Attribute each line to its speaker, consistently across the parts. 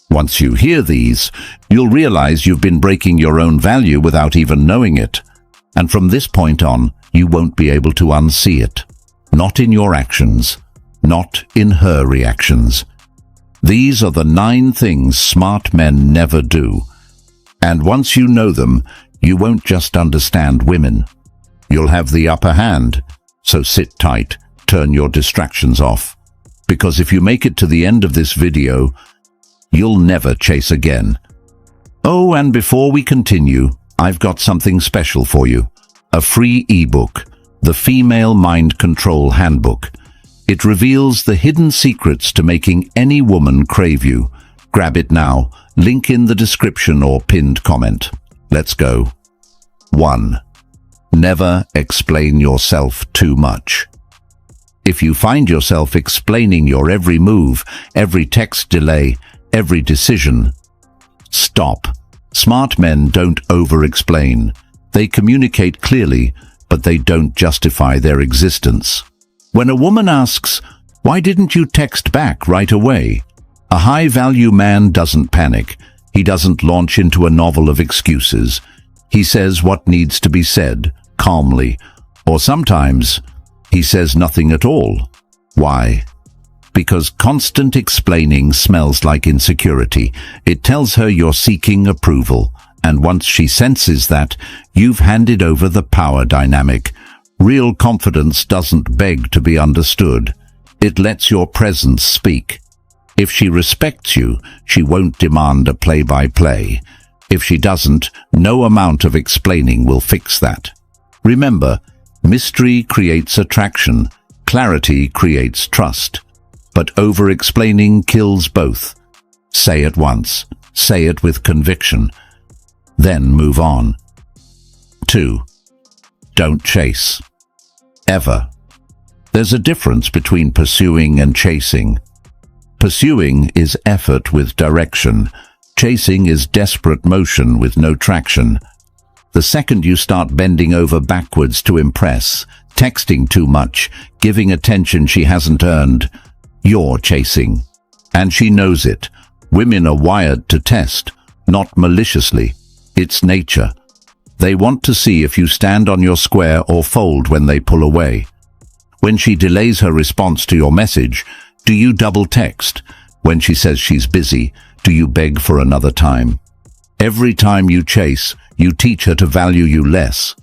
Speaker 1: Once you hear these, you'll realize you've been breaking your own value without even knowing it. And from this point on, you won't be able to unsee it. Not in your actions, not in her reactions. These are the 9 things smart men never do. And once you know them, you won't just understand women. You'll have the upper hand. So sit tight, turn your distractions off. Because if you make it to the end of this video, you'll never chase again. Oh, and before we continue, I've got something special for you. A free ebook, The Female Mind Control Handbook. It reveals the hidden secrets to making any woman crave you. Grab it now. Link in the description or pinned comment. Let's go. 1. Never explain yourself too much. If you find yourself explaining your every move, every text delay, every decision, stop. Smart men don't over-explain. They communicate clearly, but they don't justify their existence. When a woman asks, "Why didn't you text back right away?" a high-value man doesn't panic. He doesn't launch into a novel of excuses. He says what needs to be said, calmly, or sometimes he says nothing at all. Why? Because constant explaining smells like insecurity. It tells her you're seeking approval, and once she senses that, you've handed over the power dynamic. Real confidence doesn't beg to be understood. It lets your presence speak. If she respects you, she won't demand a play-by-play. If she doesn't, no amount of explaining will fix that. Remember, mystery creates attraction, clarity creates trust. But over-explaining kills both. Say it once, say it with conviction, then move on. 2. Don't chase. Ever. There's a difference between pursuing and chasing. Pursuing is effort with direction. Chasing is desperate motion with no traction. The second you start bending over backwards to impress, texting too much, giving attention she hasn't earned, you're chasing. And she knows it. Women are wired to test, not maliciously. It's nature. They want to see if you stand on your square or fold when they pull away. When she delays her response to your message, do you double text? When she says she's busy, do you beg for another time? Every time you chase, you teach her to value you less.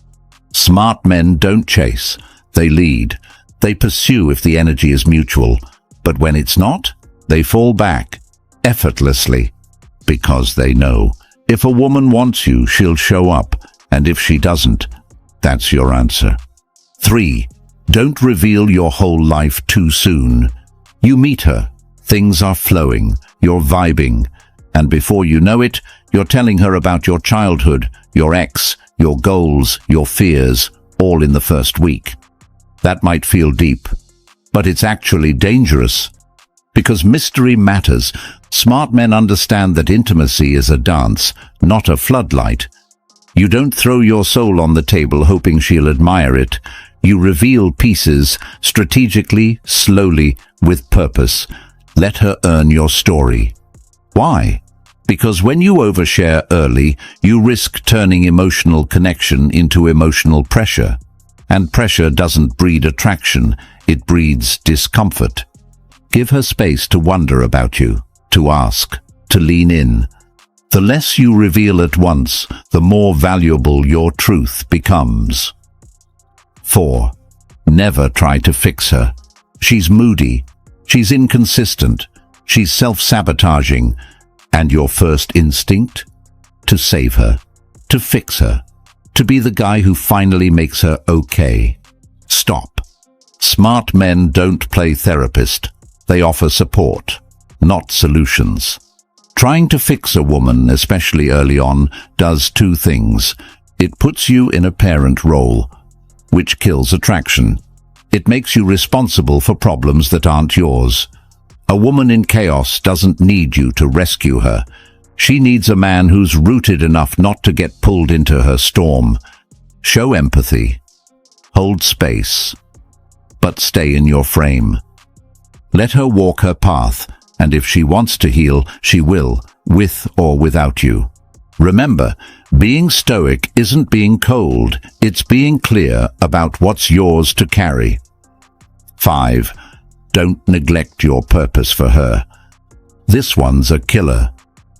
Speaker 1: Smart men don't chase. They lead. They pursue if the energy is mutual. But when it's not, they fall back, effortlessly, because they know. If a woman wants you, she'll show up, and if she doesn't, that's your answer. 3. Don't reveal your whole life too soon. You meet her, things are flowing, you're vibing, and before you know it, you're telling her about your childhood, your ex, your goals, your fears, all in the first week. That might feel deep, but it's actually dangerous. Because mystery matters. Smart men understand that intimacy is a dance, not a floodlight. You don't throw your soul on the table hoping she'll admire it. You reveal pieces, strategically, slowly, with purpose. Let her earn your story. Why? Because when you overshare early, you risk turning emotional connection into emotional pressure. And pressure doesn't breed attraction, it breeds discomfort. Give her space to wonder about you, to ask, to lean in. The less you reveal at once, the more valuable your truth becomes. 4. Never try to fix her. She's moody, she's inconsistent, she's self-sabotaging, and your first instinct? To save her, to fix her, to be the guy who finally makes her okay. Stop. Smart men don't play therapist. They offer support, not solutions. Trying to fix a woman, especially early on, does 2 things. It puts you in a parent role, which kills attraction. It makes you responsible for problems that aren't yours. A woman in chaos doesn't need you to rescue her. She needs a man who's rooted enough not to get pulled into her storm. Show empathy. Hold space. But stay in your frame. Let her walk her path, and if she wants to heal, she will, with or without you. Remember, being stoic isn't being cold, it's being clear about what's yours to carry. 5. Don't neglect your purpose for her. This one's a killer.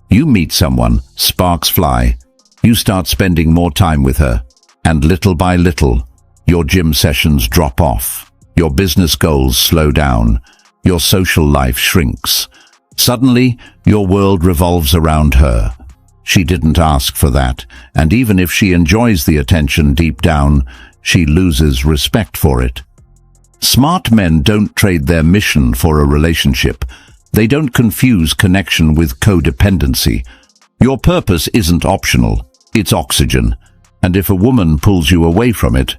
Speaker 1: You meet someone, sparks fly, you start spending more time with her, and little by little, your gym sessions drop off, your business goals slow down, your social life shrinks. Suddenly, your world revolves around her. She didn't ask for that, and even if she enjoys the attention deep down, she loses respect for it. Smart men don't trade their mission for a relationship. They don't confuse connection with codependency. Your purpose isn't optional, it's oxygen. And if a woman pulls you away from it,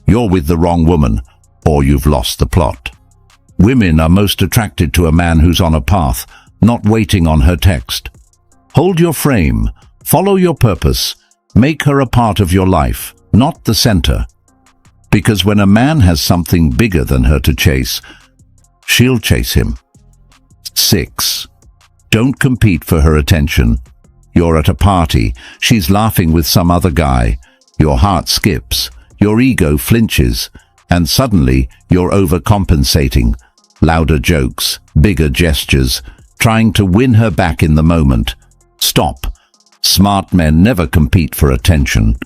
Speaker 1: you're with the wrong woman, or you've lost the plot. Women are most attracted to a man who's on a path, not waiting on her text. Hold your frame, follow your purpose, make her a part of your life, not the center. Because when a man has something bigger than her to chase, she'll chase him. 6. Don't compete for her attention. You're at a party, she's laughing with some other guy, your heart skips, your ego flinches, and suddenly you're overcompensating. Louder jokes, bigger gestures, trying to win her back in the moment. Stop. Smart men never compete for attention,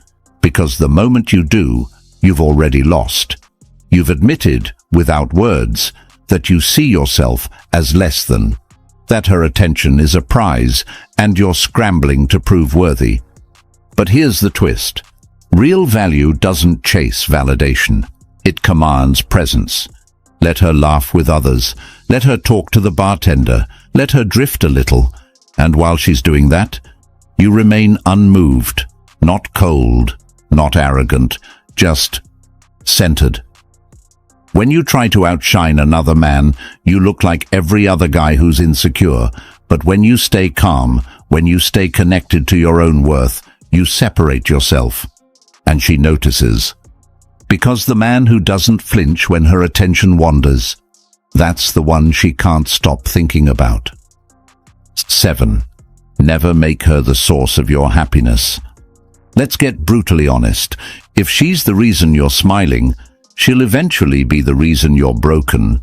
Speaker 1: because the moment you do, you've already lost. You've admitted, without words, that you see yourself as less than, that her attention is a prize, and you're scrambling to prove worthy. But here's the twist. Real value doesn't chase validation. It commands presence. Let her laugh with others. Let her talk to the bartender. Let her drift a little. And while she's doing that, you remain unmoved, not cold, not arrogant, just centered. When you try to outshine another man, you look like every other guy who's insecure. But when you stay calm, when you stay connected to your own worth, you separate yourself. And she notices. Because the man who doesn't flinch when her attention wanders, that's the one she can't stop thinking about. 7. Never make her the source of your happiness. Let's get brutally honest. If she's the reason you're smiling, she'll eventually be the reason you're broken.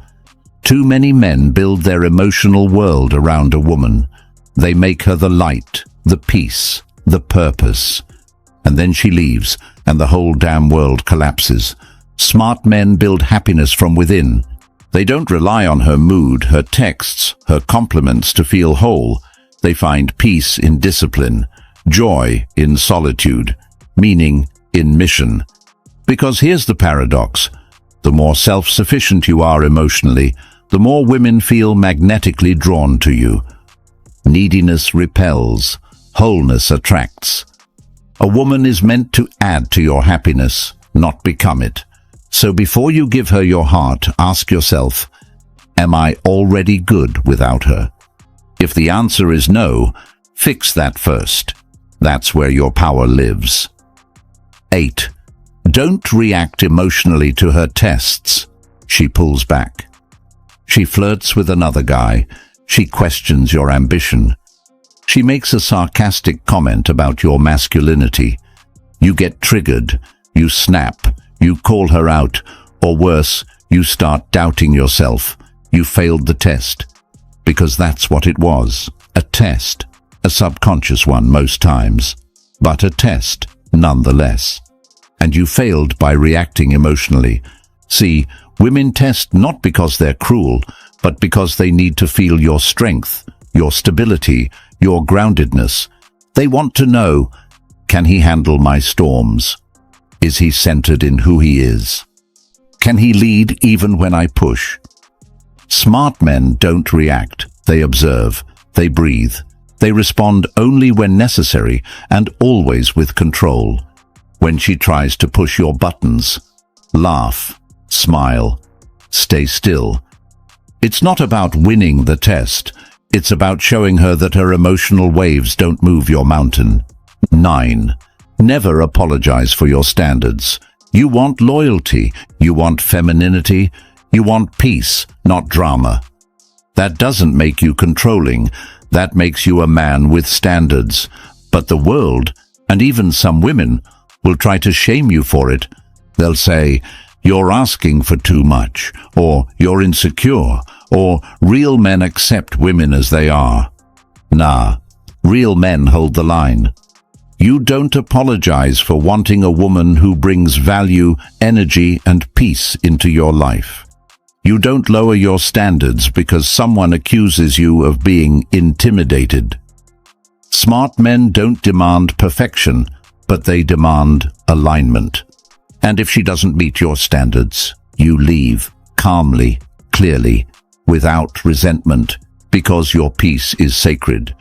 Speaker 1: Too many men build their emotional world around a woman. They make her the light, the peace, the purpose. And then she leaves, and the whole damn world collapses. Smart men build happiness from within. They don't rely on her mood, her texts, her compliments to feel whole. They find peace in discipline, joy in solitude, meaning in mission. Because here's the paradox. The more self-sufficient you are emotionally, the more women feel magnetically drawn to you. Neediness repels, wholeness attracts. A woman is meant to add to your happiness, not become it. So before you give her your heart, ask yourself, am I already good without her? If the answer is no, fix that first. That's where your power lives. 8. Don't react emotionally to her tests. She pulls back. She flirts with another guy. She questions your ambition. She makes a sarcastic comment about your masculinity. You get triggered. You snap. You call her out. Or worse, you start doubting yourself. You failed the test. Because that's what it was. A test. A subconscious one most times. But a test, nonetheless. And you failed by reacting emotionally. See, women test not because they're cruel, but because they need to feel your strength, your stability, your groundedness. They want to know, can he handle my storms? Is he centered in who he is? Can he lead even when I push? Smart men don't react. They observe. They breathe. They respond only when necessary and always with control. When she tries to push your buttons, laugh, smile, stay still. It's not about winning the test. It's about showing her that her emotional waves don't move your mountain. 9. Never apologize for your standards. You want loyalty. You want femininity. You want peace, not drama. That doesn't make you controlling. That makes you a man with standards. But the world, and even some women, will try to shame you for it. They'll say, "You're asking for too much," or "You're insecure," or "Real men accept women as they are." Nah, real men hold the line. You don't apologize for wanting a woman who brings value, energy, and peace into your life. You don't lower your standards because someone accuses you of being intimidated. Smart men don't demand perfection, but they demand alignment. And if she doesn't meet your standards, you leave calmly, clearly, without resentment, because your peace is sacred.